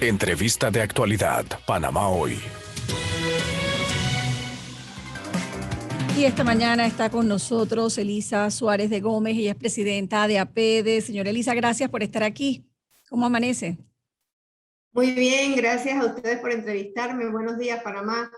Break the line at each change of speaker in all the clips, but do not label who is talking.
Entrevista de actualidad, Panamá Hoy.
Y esta mañana está con nosotros Elisa Suárez de Gómez, ella es presidenta de APEDE. Señora Elisa, gracias por estar aquí. ¿Cómo amanece?
Muy bien, gracias a ustedes por entrevistarme. Buenos días, Panamá.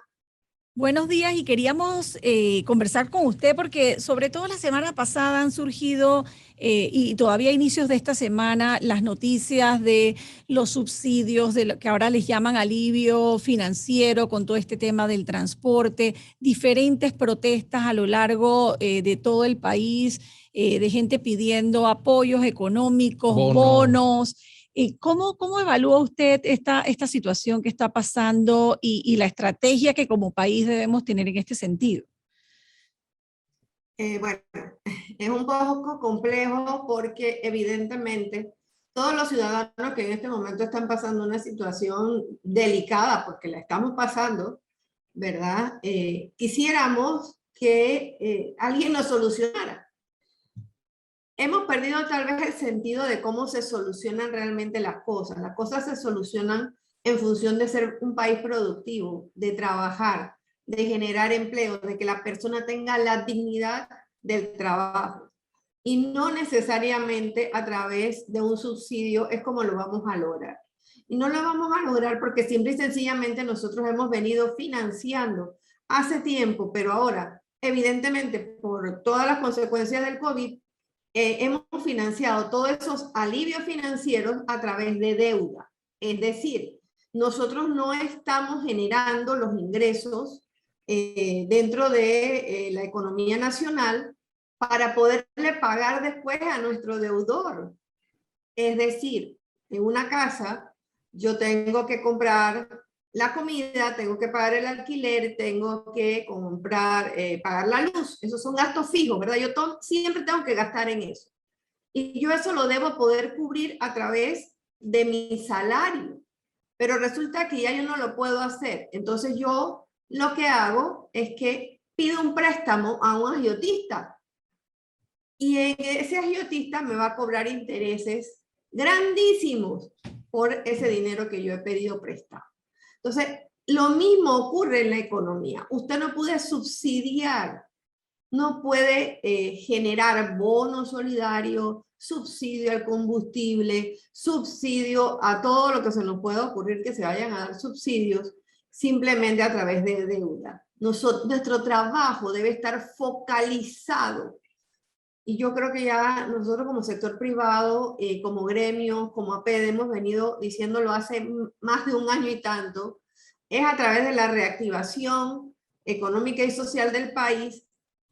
Buenos días y queríamos conversar con usted porque sobre todo la semana pasada han surgido y todavía a inicios de esta semana las noticias de los subsidios, de lo que ahora les llaman alivio financiero con todo este tema del transporte, diferentes protestas a lo largo de todo el país, de gente pidiendo apoyos económicos, bonos. ¿Cómo evalúa usted esta situación que está pasando y la estrategia que como país debemos tener en este sentido?
Bueno, es un poco complejo porque evidentemente todos los ciudadanos que en este momento están pasando una situación delicada, porque la estamos pasando, ¿verdad? Quisiéramos que alguien nos solucionara. Hemos perdido tal vez el sentido de cómo se solucionan realmente las cosas. Las cosas se solucionan en función de ser un país productivo, de trabajar, de generar empleo, de que la persona tenga la dignidad del trabajo. Y no necesariamente a través de un subsidio es como lo vamos a lograr. Y no lo vamos a lograr porque simple y sencillamente nosotros hemos venido financiando hace tiempo, pero ahora, evidentemente, por todas las consecuencias del COVID, hemos financiado todos esos alivios financieros a través de deuda. Es decir, nosotros no estamos generando los ingresos dentro de la economía nacional para poderle pagar después a nuestro deudor. Es decir, en una casa yo tengo que comprar la comida, tengo que pagar el alquiler, tengo que comprar, pagar la luz. Esos son gastos fijos, ¿verdad? Yo siempre tengo que gastar en eso. Y yo eso lo debo poder cubrir a través de mi salario. Pero resulta que ya yo no lo puedo hacer. Entonces yo lo que hago es que pido un préstamo a un agiotista. Y ese agiotista me va a cobrar intereses grandísimos por ese dinero que yo he pedido prestado. Entonces, lo mismo ocurre en la economía. Usted no puede subsidiar, no puede generar bono solidario, subsidio al combustible, subsidio a todo lo que se nos pueda ocurrir que se vayan a dar subsidios simplemente a través de deuda. Nuestro trabajo debe estar focalizado. Y yo creo que ya nosotros como sector privado, como gremio, como APEDE, hemos venido diciéndolo hace más de un año y tanto, es a través de la reactivación económica y social del país,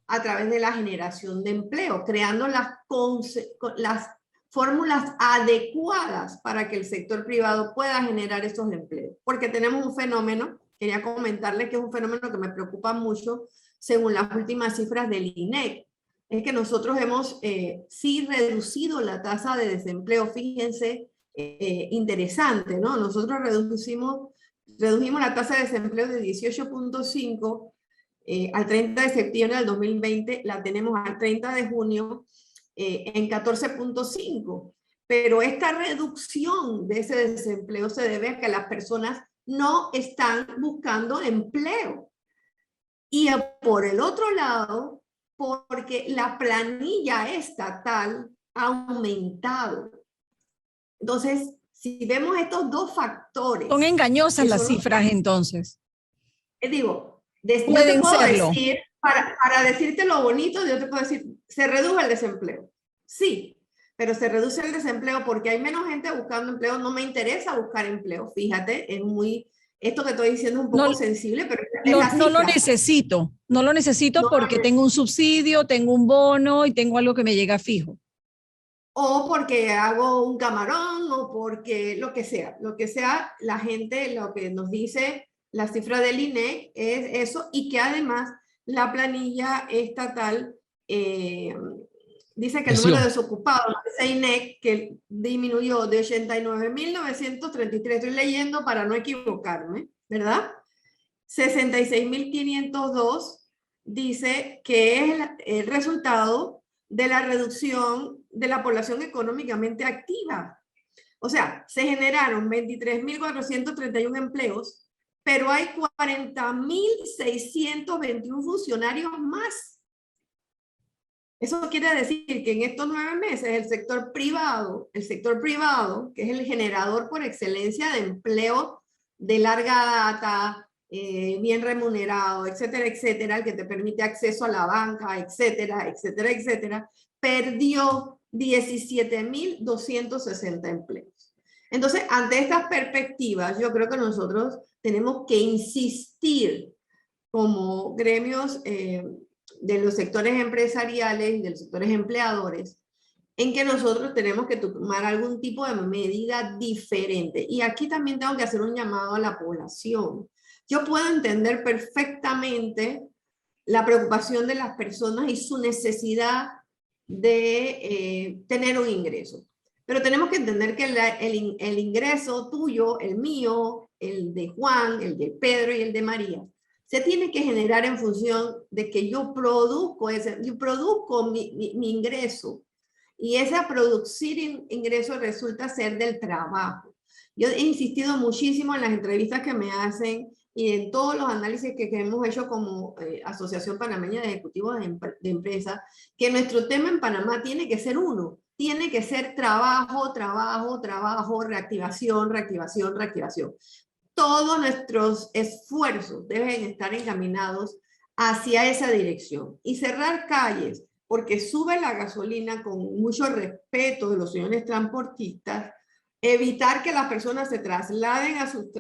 a través de la generación de empleo, creando las fórmulas adecuadas para que el sector privado pueda generar esos empleos. Porque tenemos un fenómeno, quería comentarles que es un fenómeno que me preocupa mucho, según las últimas cifras del INEC, es que nosotros hemos sí reducido la tasa de desempleo. Fíjense, interesante, ¿no? Nosotros redujimos la tasa de desempleo de 18.5 al 30 de septiembre del 2020, la tenemos al 30 de junio en 14.5. Pero esta reducción de ese desempleo se debe a que las personas no están buscando empleo. Y por el otro lado, porque la planilla estatal ha aumentado. Entonces, si vemos estos dos factores...
Son engañosas las cifras entonces.
Digo, yo
pueden
te puedo
serlo.
decir, para decirte lo bonito, yo te puedo decir, se redujo el desempleo. Sí, pero se reduce el desempleo porque hay menos gente buscando empleo. No me interesa buscar empleo, fíjate, es muy... Esto que estoy diciendo es un poco sensible, pero
no lo necesito. No lo necesito porque tengo un subsidio, tengo un bono y tengo algo que me llega fijo.
O porque hago un camarón, o porque lo que sea, la gente lo que nos dice la cifra del INEC es eso, y que además la planilla estatal dice que el número de desocupados de INEC que disminuyó de 89.933, estoy leyendo para no equivocarme, ¿verdad? 66.502 dice que es el resultado de la reducción de la población económicamente activa. O sea, se generaron 23.431 empleos, pero hay 40.621 funcionarios más. Eso quiere decir que en estos 9 meses el sector privado, que es el generador por excelencia de empleo de larga data, bien remunerado, etcétera, etcétera, el que te permite acceso a la banca, etcétera, etcétera, etcétera, perdió 17.260 empleos. Entonces, ante estas perspectivas, yo creo que nosotros tenemos que insistir como gremios de los sectores empresariales y de los sectores empleadores, en que nosotros tenemos que tomar algún tipo de medida diferente. Y aquí también tengo que hacer un llamado a la población. Yo puedo entender perfectamente la preocupación de las personas y su necesidad de tener un ingreso. Pero tenemos que entender que el ingreso tuyo, el mío, el de Juan, el de Pedro y el de María, se tiene que generar en función de que yo produzco mi ingreso. Y esa producir ingreso resulta ser del trabajo. Yo he insistido muchísimo en las entrevistas que me hacen y en todos los análisis que hemos hecho como Asociación Panameña de Ejecutivos de Empresas, que nuestro tema en Panamá tiene que ser uno. Tiene que ser trabajo, trabajo, trabajo, reactivación, reactivación, reactivación. Todos nuestros esfuerzos deben estar encaminados hacia esa dirección. Y cerrar calles porque sube la gasolina con mucho respeto de los señores transportistas, evitar que las personas se trasladen a sus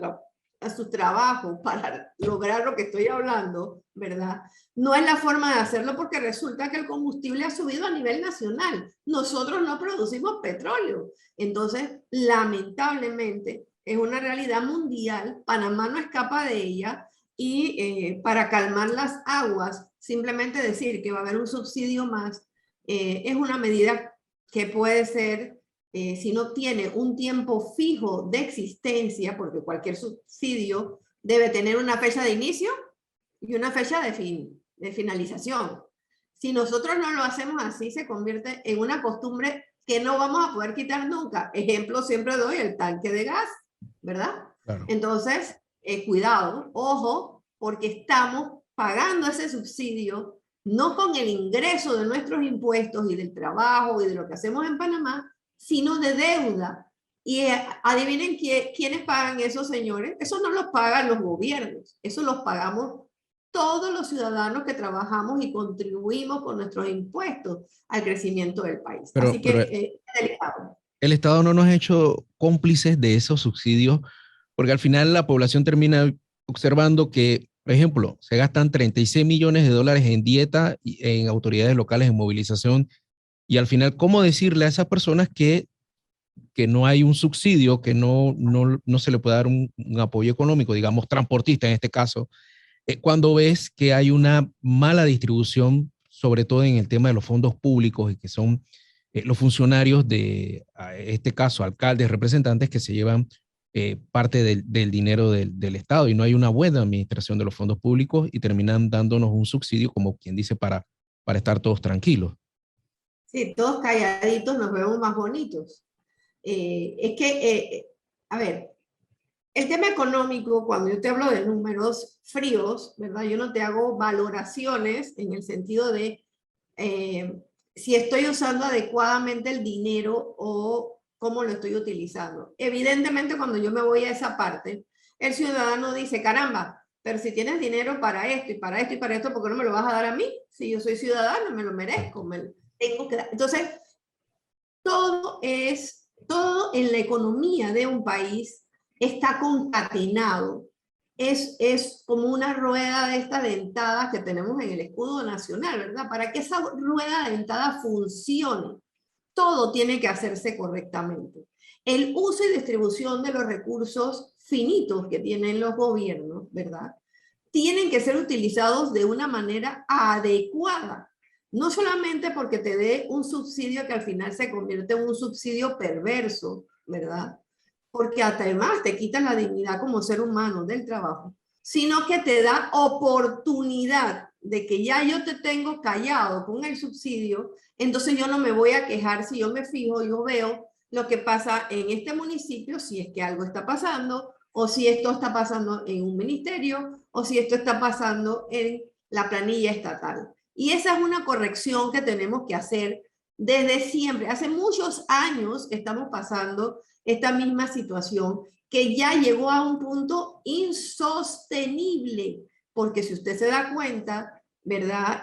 trabajos para lograr lo que estoy hablando, ¿verdad? No es la forma de hacerlo porque resulta que el combustible ha subido a nivel nacional. Nosotros no producimos petróleo. Entonces, lamentablemente, es una realidad mundial. Panamá no escapa de ella y para calmar las aguas, simplemente decir que va a haber un subsidio más es una medida que puede ser, si no tiene un tiempo fijo de existencia, porque cualquier subsidio debe tener una fecha de inicio y una fecha de finalización. Si nosotros no lo hacemos así, se convierte en una costumbre que no vamos a poder quitar nunca. Ejemplo, siempre doy el tanque de gas, ¿verdad? Claro. Entonces, cuidado, ojo, porque estamos pagando ese subsidio no con el ingreso de nuestros impuestos y del trabajo y de lo que hacemos en Panamá, sino de deuda. Y adivinen quiénes pagan esos, señores. Eso no los pagan los gobiernos, eso los pagamos todos los ciudadanos que trabajamos y contribuimos con nuestros impuestos al crecimiento del país. Así que es delicado.
El Estado no nos ha hecho cómplices de esos subsidios, porque al final la población termina observando que, por ejemplo, se gastan 36 millones de dólares en dieta, en autoridades locales, en movilización, y al final, ¿cómo decirle a esas personas que no hay un subsidio, que no se le puede dar un apoyo económico, digamos, transportista en este caso, cuando ves que hay una mala distribución, sobre todo en el tema de los fondos públicos, y que son los funcionarios de, en este caso, alcaldes, representantes, que se llevan parte del dinero del Estado, y no hay una buena administración de los fondos públicos y terminan dándonos un subsidio, como quien dice, para estar todos tranquilos?
Sí, todos calladitos nos vemos más bonitos. A ver, el tema económico, cuando yo te hablo de números fríos, ¿verdad? Yo no te hago valoraciones en el sentido de si estoy usando adecuadamente el dinero o cómo lo estoy utilizando. Evidentemente, cuando yo me voy a esa parte, el ciudadano dice, caramba, pero si tienes dinero para esto y para esto y para esto, ¿por qué no me lo vas a dar a mí? Si yo soy ciudadano, me lo merezco, me lo tengo que dar. Entonces, todo en la economía de un país está concatenado. Es como una rueda de esta dentada que tenemos en el escudo nacional, ¿verdad? Para que esa rueda dentada funcione, todo tiene que hacerse correctamente. El uso y distribución de los recursos finitos que tienen los gobiernos, ¿verdad? Tienen que ser utilizados de una manera adecuada. No solamente porque te dé un subsidio que al final se convierte en un subsidio perverso, ¿verdad? Porque además te quitan la dignidad como ser humano del trabajo, sino que te da oportunidad de que ya yo te tengo callado con el subsidio, entonces yo no me voy a quejar si yo me fijo, yo veo lo que pasa en este municipio, si es que algo está pasando, o si esto está pasando en un ministerio, o si esto está pasando en la planilla estatal. Y esa es una corrección que tenemos que hacer desde siempre. Hace muchos años estamos pasando esta misma situación que ya llegó a un punto insostenible, porque si usted se da cuenta, ¿verdad?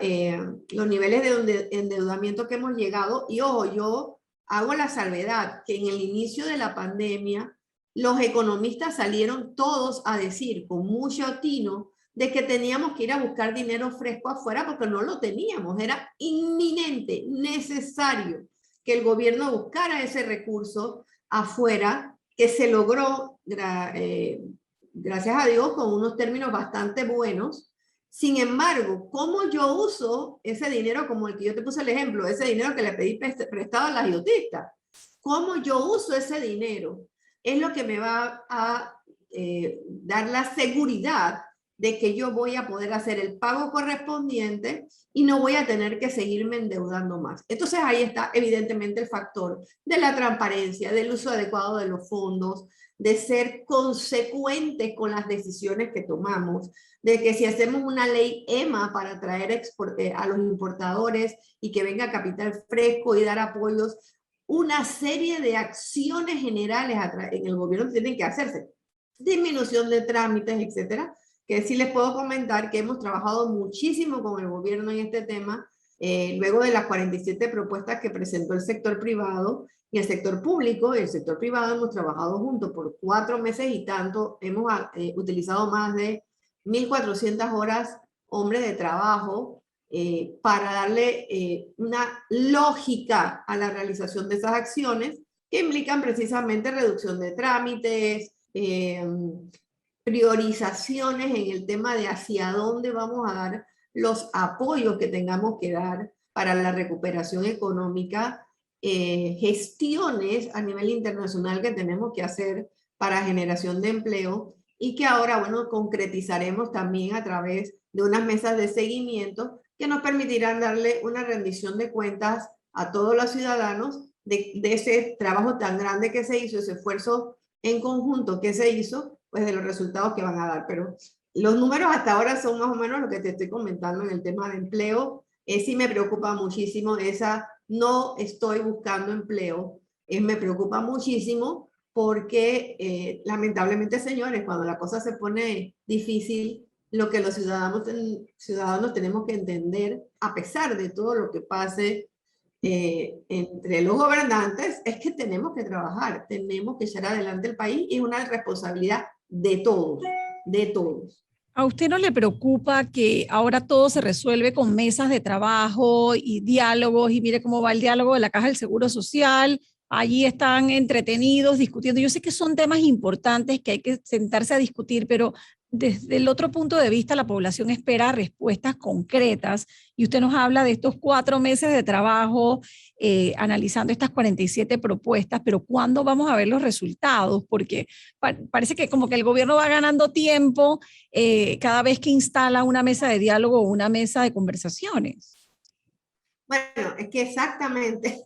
Los niveles de endeudamiento que hemos llegado, y ojo, yo hago la salvedad que en el inicio de la pandemia, los economistas salieron todos a decir con mucho tino de que teníamos que ir a buscar dinero fresco afuera porque no lo teníamos. Era inminente, necesario que el gobierno buscara ese recurso afuera, que se logró, gracias a Dios, con unos términos bastante buenos. Sin embargo, ¿cómo yo uso ese dinero, como el que yo te puse el ejemplo, ese dinero que le pedí prestado a las idiotistas? ¿Cómo yo uso ese dinero? Es lo que me va a dar la seguridad de que yo voy a poder hacer el pago correspondiente y no voy a tener que seguirme endeudando más. Entonces ahí está evidentemente el factor de la transparencia, del uso adecuado de los fondos, de ser consecuentes con las decisiones que tomamos, de que si hacemos una ley EMA para atraer a los importadores y que venga capital fresco y dar apoyos, una serie de acciones generales en el gobierno tienen que hacerse. Disminución de trámites, etcétera, que sí les puedo comentar que hemos trabajado muchísimo con el gobierno en este tema, luego de las 47 propuestas que presentó el sector privado y el sector público. El sector privado hemos trabajado juntos por 4 meses y tanto, hemos utilizado más de 1.400 horas, hombre, de trabajo, para darle una lógica a la realización de esas acciones que implican precisamente reducción de trámites, priorizaciones en el tema de hacia dónde vamos a dar los apoyos que tengamos que dar para la recuperación económica, gestiones a nivel internacional que tenemos que hacer para generación de empleo y que ahora, bueno, concretizaremos también a través de unas mesas de seguimiento que nos permitirán darle una rendición de cuentas a todos los ciudadanos de ese trabajo tan grande que se hizo, ese esfuerzo en conjunto que se hizo, pues de los resultados que van a dar. Pero los números hasta ahora son más o menos lo que te estoy comentando en el tema de empleo. Sí me preocupa muchísimo esa no estoy buscando empleo. Me preocupa muchísimo porque lamentablemente, señores, cuando la cosa se pone difícil, lo que los ciudadanos tenemos que entender, a pesar de todo lo que pase entre los gobernantes, es que tenemos que trabajar, tenemos que echar adelante el país y es una responsabilidad de todos, de todos.
¿A usted no le preocupa que ahora todo se resuelve con mesas de trabajo y diálogos? Y mire cómo va el diálogo de la Caja del Seguro Social. Allí están entretenidos, discutiendo. Yo sé que son temas importantes que hay que sentarse a discutir, pero desde el otro punto de vista, la población espera respuestas concretas. Y usted nos habla de estos 4 meses de trabajo, analizando estas 47 propuestas, pero ¿cuándo vamos a ver los resultados? Porque parece que como que el gobierno va ganando tiempo cada vez que instala una mesa de diálogo o una mesa de conversaciones.
Bueno, es que exactamente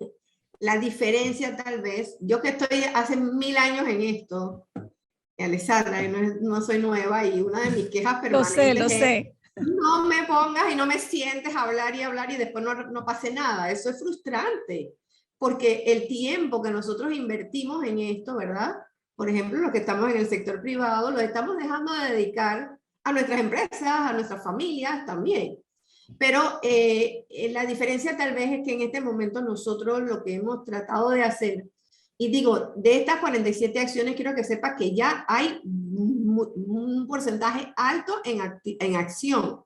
la diferencia tal vez, yo que estoy hace 1000 años en esto, Alessandra, y no soy nueva, y una de mis quejas permanentes
lo sé.
No me pongas y no me sientes a hablar y después no pase nada. Eso es frustrante, porque el tiempo que nosotros invertimos en esto, ¿verdad? Por ejemplo, los que estamos en el sector privado, lo estamos dejando de dedicar a nuestras empresas, a nuestras familias también. Pero la diferencia tal vez es que en este momento nosotros lo que hemos tratado de hacer, y digo, de estas 47 acciones quiero que sepas que ya hay un porcentaje alto en acción.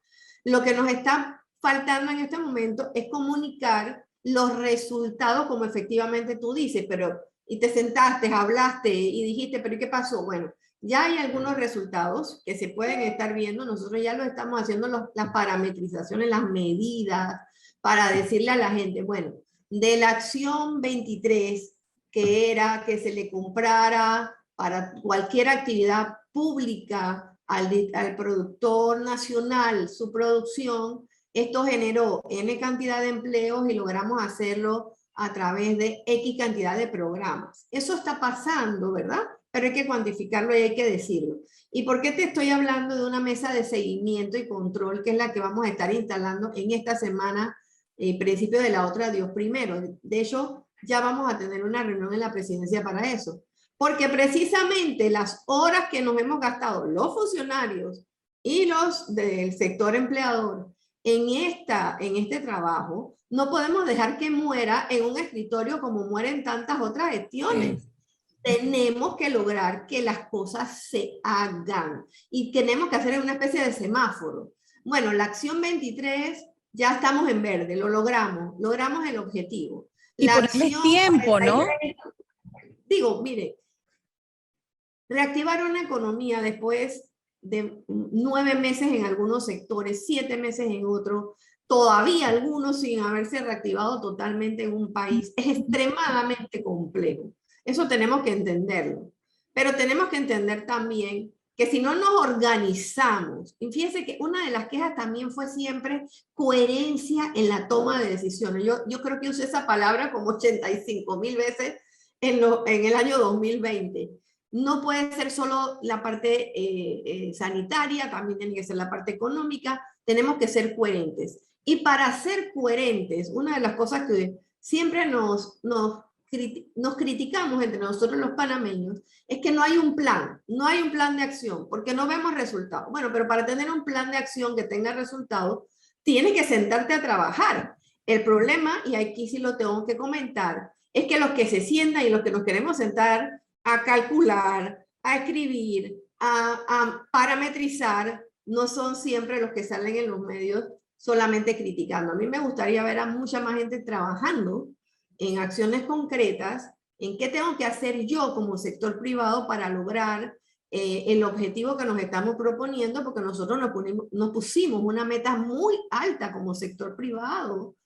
Lo que nos está faltando en este momento es comunicar los resultados como efectivamente tú dices, pero y te sentaste, hablaste y dijiste, pero ¿qué pasó? Bueno, ya hay algunos resultados que se pueden estar viendo, nosotros ya lo estamos haciendo, las parametrizaciones, las medidas, para decirle a la gente, bueno, de la acción 23, que era que se le comprara para cualquier actividad pública al productor nacional su producción, esto generó N cantidad de empleos y logramos hacerlo a través de X cantidad de programas. Eso está pasando, ¿verdad? Pero hay que cuantificarlo y hay que decirlo. ¿Y por qué te estoy hablando de una mesa de seguimiento y control, que es la que vamos a estar instalando en esta semana, principio de la otra, Dios primero? De hecho, ya vamos a tener una reunión en la presidencia para eso. Porque precisamente las horas que nos hemos gastado los funcionarios y los del sector empleador en este trabajo, no podemos dejar que muera en un escritorio como mueren tantas otras gestiones. Tenemos que lograr que las cosas se hagan y tenemos que hacer una especie de semáforo. Bueno, la acción 23 ya estamos en verde, lo logramos el objetivo.
Y
La
ponerles
acción
tiempo,
43,
¿no?
digo, mire, reactivar una economía después de 9 meses en algunos sectores, 7 meses en otros, todavía algunos sin haberse reactivado totalmente en un país, es extremadamente complejo. Eso tenemos que entenderlo. Pero tenemos que entender también que si no nos organizamos, y fíjense que una de las quejas también fue siempre coherencia en la toma de decisiones. Yo creo que usé esa palabra como 85,000 veces en el año 2020. No puede ser solo la parte sanitaria, también tiene que ser la parte económica. Tenemos que ser coherentes. Y para ser coherentes, una de las cosas que siempre nos criticamos entre nosotros los panameños es que no hay un plan de acción, porque no vemos resultados. Bueno, pero para tener un plan de acción que tenga resultados, tienes que sentarte a trabajar. El problema, y aquí sí lo tengo que comentar, es que los que se sientan y los que nos queremos sentar a calcular, a escribir, a parametrizar, no son siempre los que salen en los medios solamente criticando. A mí me gustaría ver a mucha más gente trabajando en acciones concretas, en qué tengo que hacer yo como sector privado para lograr el objetivo que nos estamos proponiendo, porque nosotros nos pusimos una meta muy alta como sector privado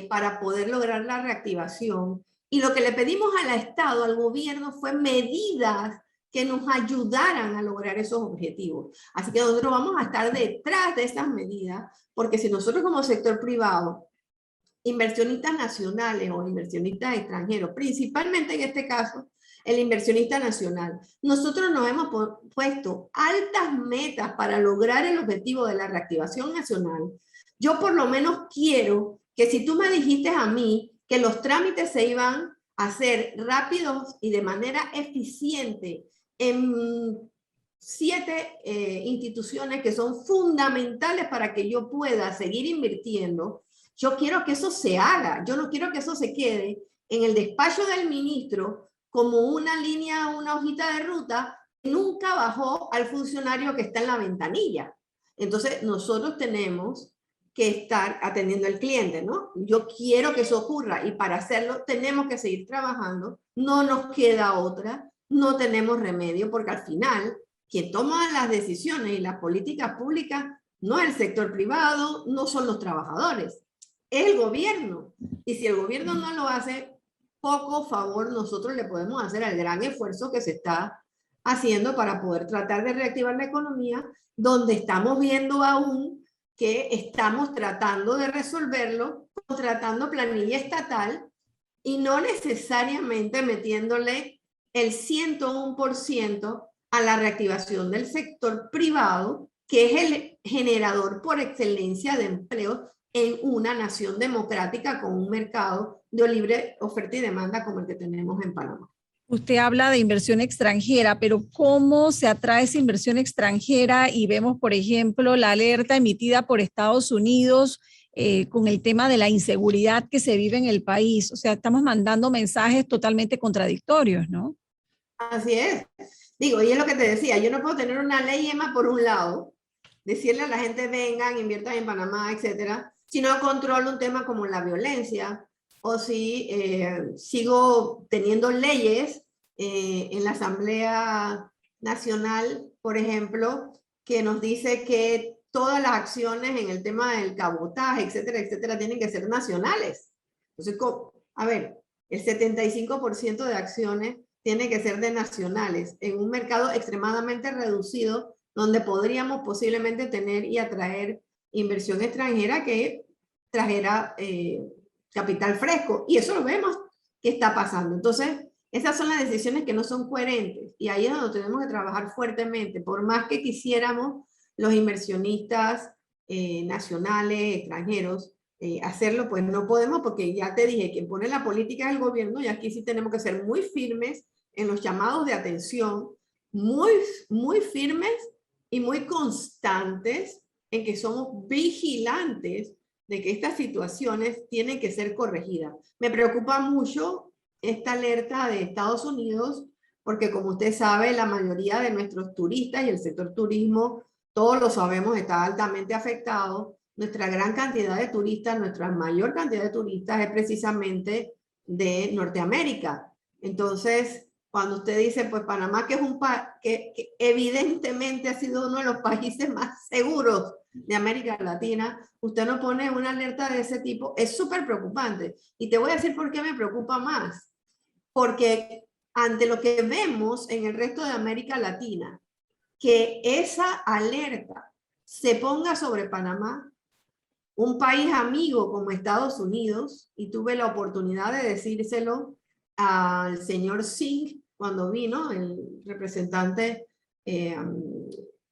para poder lograr la reactivación. Y lo que le pedimos al Estado, al gobierno, fue medidas que nos ayudaran a lograr esos objetivos. Así que nosotros vamos a estar detrás de esas medidas, porque si nosotros como sector privado, inversionistas nacionales o inversionistas extranjeros, principalmente en este caso, el inversionista nacional, nosotros nos hemos puesto altas metas para lograr el objetivo de la reactivación nacional. Yo por lo menos quiero que si tú me dijiste a mí que los trámites se iban a hacer rápidos y de manera eficiente en 7 instituciones que son fundamentales para que yo pueda seguir invirtiendo, yo quiero que eso se haga. Yo no quiero que eso se quede en el despacho del ministro como una línea, una hojita de ruta que nunca bajó al funcionario que está en la ventanilla. Entonces nosotros tenemos que estar atendiendo al cliente, ¿no? Yo quiero que eso ocurra y para hacerlo tenemos que seguir trabajando. No nos queda otra, no tenemos remedio, porque al final quien toma las decisiones y las políticas públicas no es el sector privado, no son los trabajadores, es el gobierno. Y si el gobierno no lo hace, poco favor nosotros le podemos hacer al gran esfuerzo que se está haciendo para poder tratar de reactivar la economía, donde estamos viendo aún que estamos tratando de resolverlo, contratando planilla estatal y no necesariamente metiéndole el 101% a la reactivación del sector privado, que es el generador por excelencia de empleo en una nación democrática con un mercado de libre oferta y demanda como el que tenemos en Panamá.
Usted habla de inversión extranjera, pero ¿cómo se atrae esa inversión extranjera? Y vemos, por ejemplo, la alerta emitida por Estados Unidos con el tema de la inseguridad que se vive en el país. O sea, estamos mandando mensajes totalmente contradictorios, ¿no?
Así es. Digo, y es lo que te decía, yo no puedo tener una ley EMA por un lado, decirle a la gente vengan, inviertan en Panamá, etcétera, si no controlo un tema como la violencia, o si sigo teniendo leyes en la Asamblea Nacional, por ejemplo, que nos dice que todas las acciones en el tema del cabotaje, etcétera, etcétera, tienen que ser nacionales. Entonces, a ver, el 75% de acciones tiene que ser de nacionales, en un mercado extremadamente reducido, donde podríamos posiblemente tener y atraer inversión extranjera que trajera capital fresco. Y eso lo vemos que está pasando. Entonces, esas son las decisiones que no son coherentes. Y ahí es donde tenemos que trabajar fuertemente. Por más que quisiéramos los inversionistas nacionales, extranjeros, hacerlo, pues no podemos, porque ya te dije, quien pone la política es el gobierno, y aquí sí tenemos que ser muy firmes en los llamados de atención, muy firmes y muy constantes en que somos vigilantes de que estas situaciones tienen que ser corregidas. Me preocupa mucho esta alerta de Estados Unidos, porque como usted sabe, la mayoría de nuestros turistas y el sector turismo, todos lo sabemos, está altamente afectado. Nuestra gran cantidad de turistas, nuestra mayor cantidad de turistas es precisamente de Norteamérica. Entonces, cuando usted dice, pues Panamá, que es un país que evidentemente ha sido uno de los países más seguros de América Latina, usted no pone una alerta de ese tipo, es súper preocupante. Y te voy a decir por qué me preocupa más. Porque ante lo que vemos en el resto de América Latina, que esa alerta se ponga sobre Panamá, un país amigo como Estados Unidos, y tuve la oportunidad de decírselo al señor Singh cuando vino, el representante,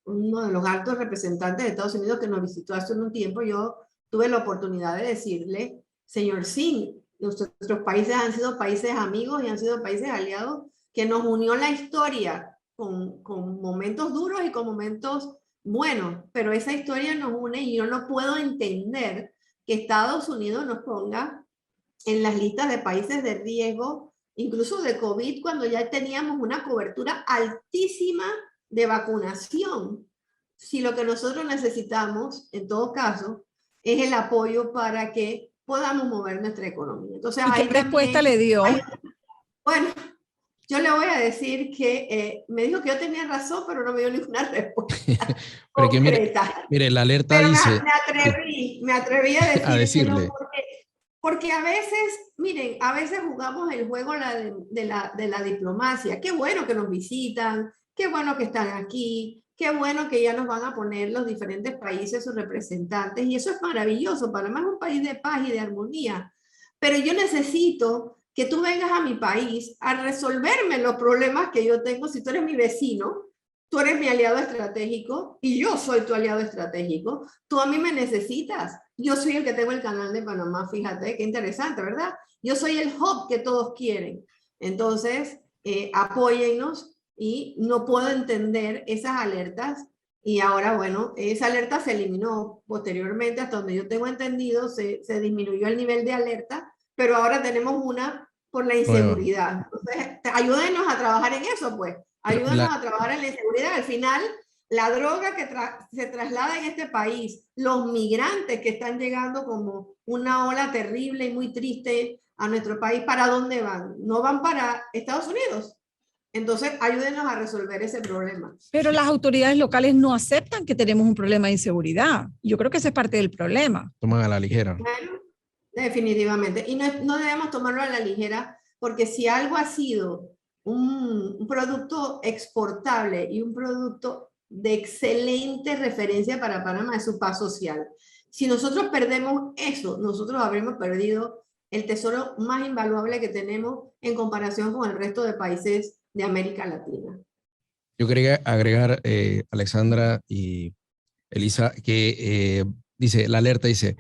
uno de los altos representantes de Estados Unidos que nos visitó hace un tiempo. Yo tuve la oportunidad de decirle, señor Singh, nuestros países han sido países amigos y han sido países aliados que nos unió la historia con momentos duros y con momentos buenos, pero esa historia nos une y yo no puedo entender que Estados Unidos nos ponga en las listas de países de riesgo, incluso de COVID, cuando ya teníamos una cobertura altísima de vacunación. Si lo que nosotros necesitamos, en todo caso, es el apoyo para que podamos mover nuestra economía. Entonces,
¿y qué respuesta le dio?
Bueno, yo le voy a decir que me dijo que yo tenía razón, pero no me dio ninguna respuesta
pero
concreta.
que mire, la alerta
pero
dice...
me atreví a
decirle.
Porque a veces, miren, a veces jugamos el juego de la diplomacia. Qué bueno que nos visitan, qué bueno que están aquí, qué bueno que ya nos van a poner los diferentes países sus representantes, y eso es maravilloso. Panamá es un país de paz y de armonía, pero yo necesito que tú vengas a mi país a resolverme los problemas que yo tengo. Si tú eres mi vecino, tú eres mi aliado estratégico y yo soy tu aliado estratégico, tú a mí me necesitas. Yo soy el que tengo el canal de Panamá, fíjate, qué interesante, ¿verdad? Yo soy el hub que todos quieren. Entonces, apóyennos, y no puedo entender esas alertas. Y ahora, bueno, esa alerta se eliminó posteriormente, hasta donde yo tengo entendido, se disminuyó el nivel de alerta, pero ahora tenemos una por la inseguridad. Entonces, ayúdenos a trabajar en eso, pues. Ayúdanos a trabajar en la inseguridad. Al final, la droga que se traslada en este país, los migrantes que están llegando como una ola terrible y muy triste a nuestro país, ¿para dónde van? No van para Estados Unidos. Entonces, ayúdenos a resolver ese problema.
Pero las autoridades locales no aceptan que tenemos un problema de inseguridad. Yo creo que ese es parte del problema.
Toman a la ligera.
Bueno, definitivamente. Y no debemos tomarlo a la ligera, porque si algo ha sido un producto exportable y un producto de excelente referencia para Panamá, es su paz social. Si nosotros perdemos eso, nosotros habremos perdido el tesoro más invaluable que tenemos en comparación con el resto de países de América Latina.
Yo quería agregar, Alexandra y Elisa, que dice, la alerta dice,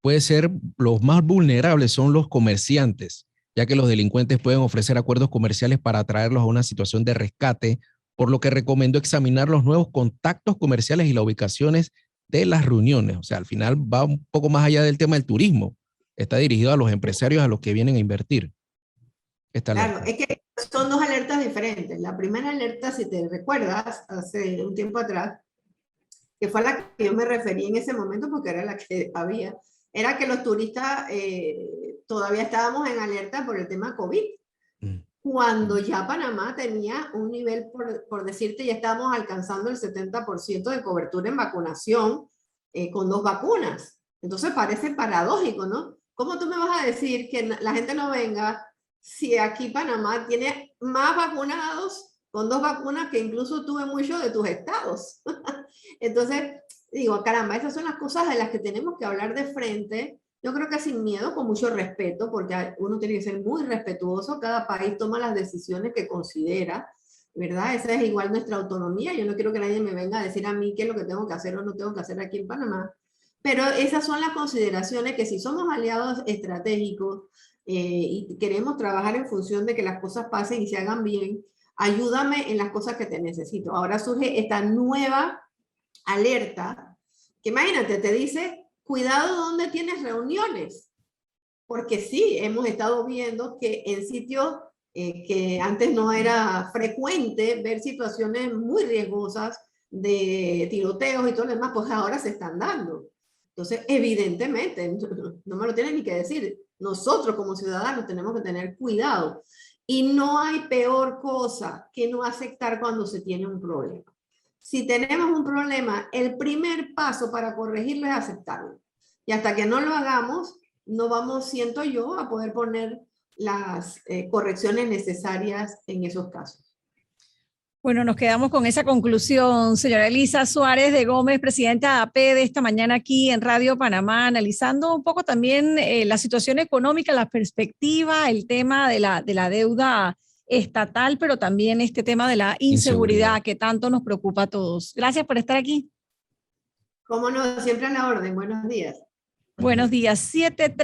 puede ser los más vulnerables son los comerciantes, ya que los delincuentes pueden ofrecer acuerdos comerciales para atraerlos a una situación de rescate, por lo que recomiendo examinar los nuevos contactos comerciales y las ubicaciones de las reuniones. O sea, al final va un poco más allá del tema del turismo. Está dirigido a los empresarios, a los que vienen a invertir.
Claro, es que son dos alertas diferentes. La primera alerta, si te recuerdas, hace un tiempo atrás, que fue a la que yo me referí en ese momento porque era la que había, era que los turistas todavía estábamos en alerta por el tema COVID. Cuando ya Panamá tenía un nivel, por decirte, ya estábamos alcanzando el 70% de cobertura en vacunación con 2 vacunas. Entonces parece paradójico, ¿no? ¿Cómo tú me vas a decir que la gente no venga si aquí Panamá tiene más vacunados con 2 vacunas que incluso tuve muchos de tus estados? Entonces, digo, caramba, esas son las cosas de las que tenemos que hablar de frente yo creo que sin miedo, con mucho respeto, porque uno tiene que ser muy respetuoso, cada país toma las decisiones que considera, ¿verdad? Esa es igual nuestra autonomía, yo no quiero que nadie me venga a decir a mí qué es lo que tengo que hacer o no tengo que hacer aquí en Panamá, pero esas son las consideraciones que si somos aliados estratégicos y queremos trabajar en función de que las cosas pasen y se hagan bien, ayúdame en las cosas que te necesito. Ahora surge esta nueva alerta, que imagínate, te dice, cuidado donde tienes reuniones, porque sí, hemos estado viendo que en sitios que antes no era frecuente ver situaciones muy riesgosas de tiroteos y todo lo demás, pues ahora se están dando. Entonces, evidentemente, no me lo tienen ni que decir, nosotros como ciudadanos tenemos que tener cuidado. Y no hay peor cosa que no aceptar cuando se tiene un problema. Si tenemos un problema, el primer paso para corregirlo es aceptarlo. Y hasta que no lo hagamos, no vamos, siento yo, a poder poner las correcciones necesarias en esos casos.
Bueno, nos quedamos con esa conclusión. Señora Elisa Suárez de Gómez, presidenta de APEDE, esta mañana aquí en Radio Panamá, analizando un poco también la situación económica, la perspectiva, el tema de la deuda estatal, pero también este tema de la inseguridad que tanto nos preocupa a todos. Gracias por estar aquí.
Cómo no, siempre a la orden. Buenos días.
Buenos días. 7